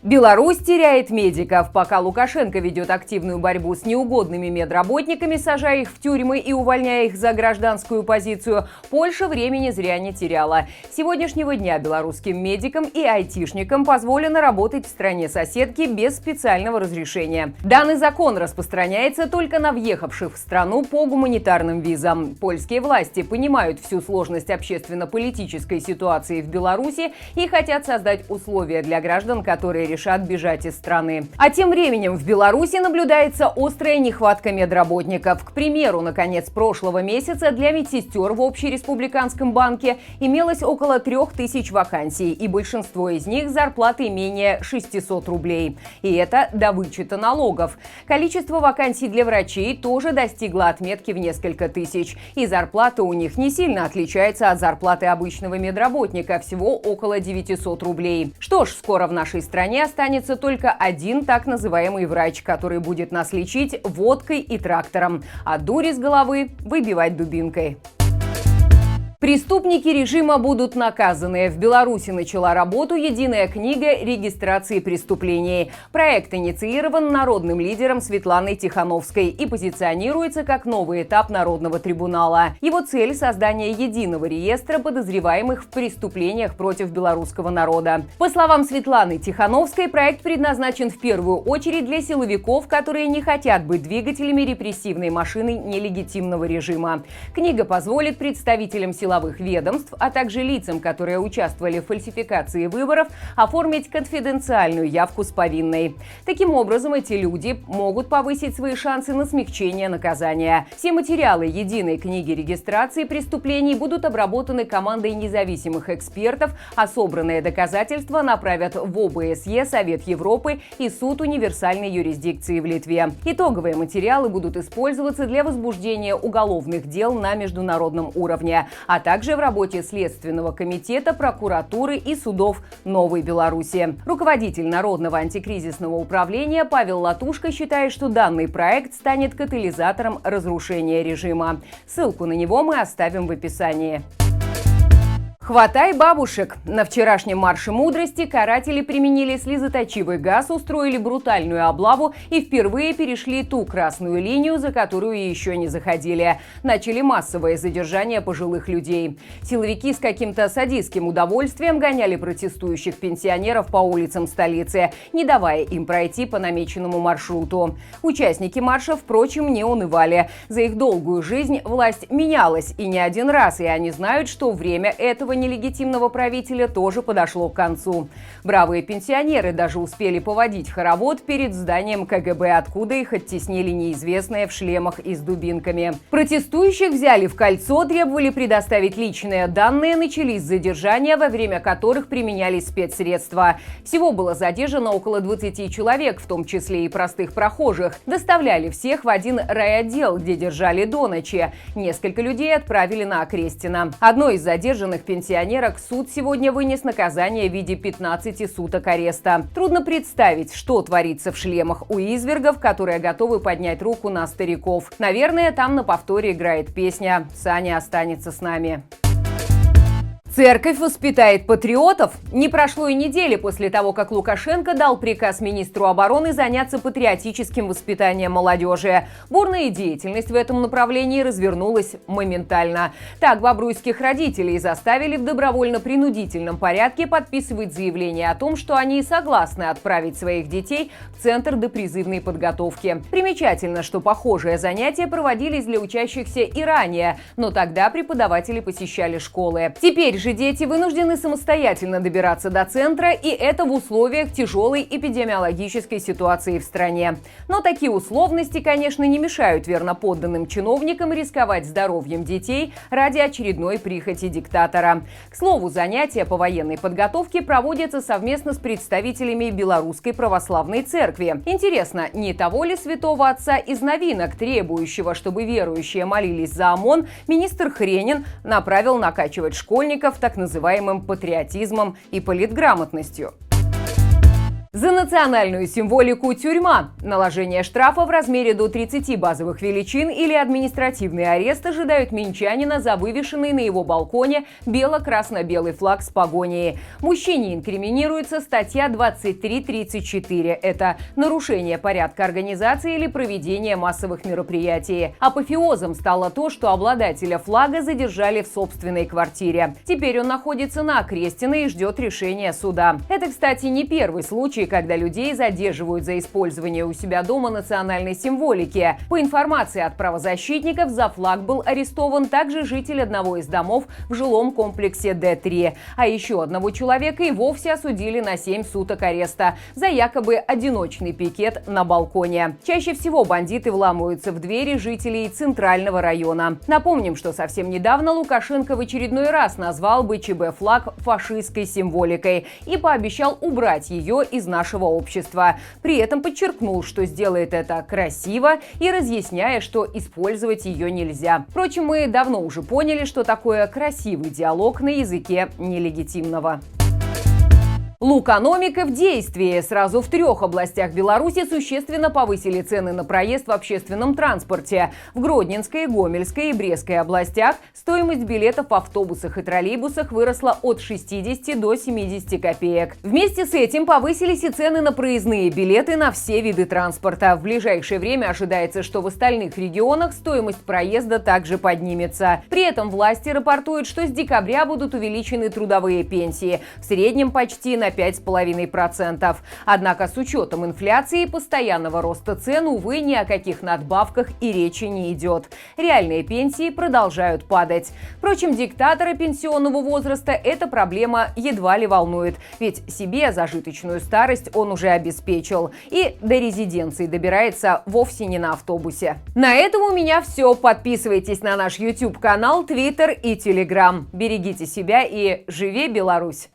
Беларусь теряет медиков. Пока Лукашенко ведет активную борьбу с неугодными медработниками, сажая их в тюрьмы и увольняя их за гражданскую позицию, Польша времени зря не теряла. С сегодняшнего дня белорусским медикам и айтишникам позволено работать в стране-соседке без специального разрешения. Данный закон распространяется только на въехавших в страну по гуманитарным визам. Польские власти понимают всю сложность общественно-политической ситуации в Беларуси и хотят создать условия для граждан, которые решат бежать из страны. А тем временем в Беларуси наблюдается острая нехватка медработников. К примеру, на конец прошлого месяца для медсестер в Общереспубликанском банке имелось около 3000 вакансий, и большинство из них зарплаты менее 600 рублей. И это до вычета налогов. Количество вакансий для врачей тоже достигло отметки в несколько тысяч, и зарплата у них не сильно отличается от зарплаты обычного медработника, всего около 900 рублей. Что ж, скоро в нашей стране останется только один так называемый врач, который будет нас лечить водкой и трактором, а дури с головы выбивать дубинкой. Преступники режима будут наказаны. В Беларуси начала работу единая книга регистрации преступлений. Проект инициирован народным лидером Светланой Тихановской и позиционируется как новый этап Народного трибунала. Его цель – создание единого реестра подозреваемых в преступлениях против белорусского народа. По словам Светланы Тихановской, проект предназначен в первую очередь для силовиков, которые не хотят быть двигателями репрессивной машины нелегитимного режима. Книга позволит представителям силовых ведомств, а также лицам, которые участвовали в фальсификации выборов, оформить конфиденциальную явку с повинной. Таким образом, эти люди могут повысить свои шансы на смягчение наказания. Все материалы единой книги регистрации преступлений будут обработаны командой независимых экспертов, а собранные доказательства направят в ОБСЕ, Совет Европы и Суд универсальной юрисдикции в Литве. Итоговые материалы будут использоваться для возбуждения уголовных дел на международном уровне, а также в работе Следственного комитета, прокуратуры и судов Новой Беларуси. Руководитель Народного антикризисного управления Павел Латушко считает, что данный проект станет катализатором разрушения режима. Ссылку на него мы оставим в описании. Хватай бабушек! На вчерашнем марше мудрости каратели применили слезоточивый газ, устроили брутальную облаву и впервые перешли ту красную линию, за которую еще не заходили. Начали массовое задержание пожилых людей. Силовики с каким-то садистским удовольствием гоняли протестующих пенсионеров по улицам столицы, не давая им пройти по намеченному маршруту. Участники марша, впрочем, не унывали. За их долгую жизнь власть менялась и не один раз, и они знают, что время этого нелегитимного правителя тоже подошло к концу. Бравые пенсионеры даже успели поводить хоровод перед зданием КГБ, откуда их оттеснили неизвестные в шлемах и с дубинками. Протестующих взяли в кольцо, требовали предоставить личные данные, начались задержания, во время которых применялись спецсредства. Всего было задержано около 20 человек, в том числе и простых прохожих. Доставляли всех в один райотдел, где держали до ночи. Несколько людей отправили на Окрестино. Одной из задержанных пенсионерок суд сегодня вынес наказание в виде 15 суток ареста. Трудно представить, что творится в шлемах у извергов, которые готовы поднять руку на стариков. Наверное, там на повторе играет песня «Саня останется с нами». Церковь воспитает патриотов? Не прошло и недели после того, как Лукашенко дал приказ министру обороны заняться патриотическим воспитанием молодежи. Бурная деятельность в этом направлении развернулась моментально. Так, бобруйских родителей заставили в добровольно-принудительном порядке подписывать заявление о том, что они согласны отправить своих детей в Центр допризывной подготовки. Примечательно, что похожие занятия проводились для учащихся и ранее, но тогда преподаватели посещали школы. Теперь же дети вынуждены самостоятельно добираться до центра, и это в условиях тяжелой эпидемиологической ситуации в стране. Но такие условности, конечно, не мешают верноподданным чиновникам рисковать здоровьем детей ради очередной прихоти диктатора. К слову, занятия по военной подготовке проводятся совместно с представителями Белорусской православной церкви. Интересно, не того ли святого отца из новинок, требующего, чтобы верующие молились за ОМОН, министр Хренин направил накачивать школьников так называемым патриотизмом и политграмотностью? За национальную символику тюрьма. Наложение штрафа в размере до 30 базовых величин или административный арест ожидают минчанина за вывешенный на его балконе бело-красно-белый флаг с погоней. Мужчине инкриминируется статья 23.34. Это нарушение порядка организации или проведения массовых мероприятий. Апофеозом стало то, что обладателя флага задержали в собственной квартире. Теперь он находится на Крестиной и ждет решения суда. Это, кстати, не первый случай, когда людей задерживают за использование у себя дома национальной символики. По информации от правозащитников, за флаг был арестован также житель одного из домов в жилом комплексе Д3. А еще одного человека и вовсе осудили на 7 суток ареста за якобы одиночный пикет на балконе. Чаще всего бандиты вламываются в двери жителей Центрального района. Напомним, что совсем недавно Лукашенко в очередной раз назвал БЧБ-флаг фашистской символикой и пообещал убрать ее из нашего общества. При этом подчеркнул, что сделает это красиво и разъясняя, что использовать ее нельзя. Впрочем, мы давно уже поняли, что такое красивый диалог на языке нелегитимного. Лукономика в действии. Сразу в 3 областях Беларуси существенно повысили цены на проезд в общественном транспорте. В Гродненской, Гомельской и Брестской областях стоимость билетов в автобусах и троллейбусах выросла от 60 до 70 копеек. Вместе с этим повысились и цены на проездные билеты на все виды транспорта. В ближайшее время ожидается, что в остальных регионах стоимость проезда также поднимется. При этом власти рапортуют, что с декабря будут увеличены трудовые пенсии. В среднем почти на 5,5%. Однако с учетом инфляции и постоянного роста цен, увы, ни о каких надбавках и речи не идет. Реальные пенсии продолжают падать. Впрочем, диктатора пенсионного возраста эта проблема едва ли волнует, ведь себе зажиточную старость он уже обеспечил и до резиденции добирается вовсе не на автобусе. На этом у меня все. Подписывайтесь на наш YouTube-канал, Twitter и Telegram. Берегите себя и живи Беларусь!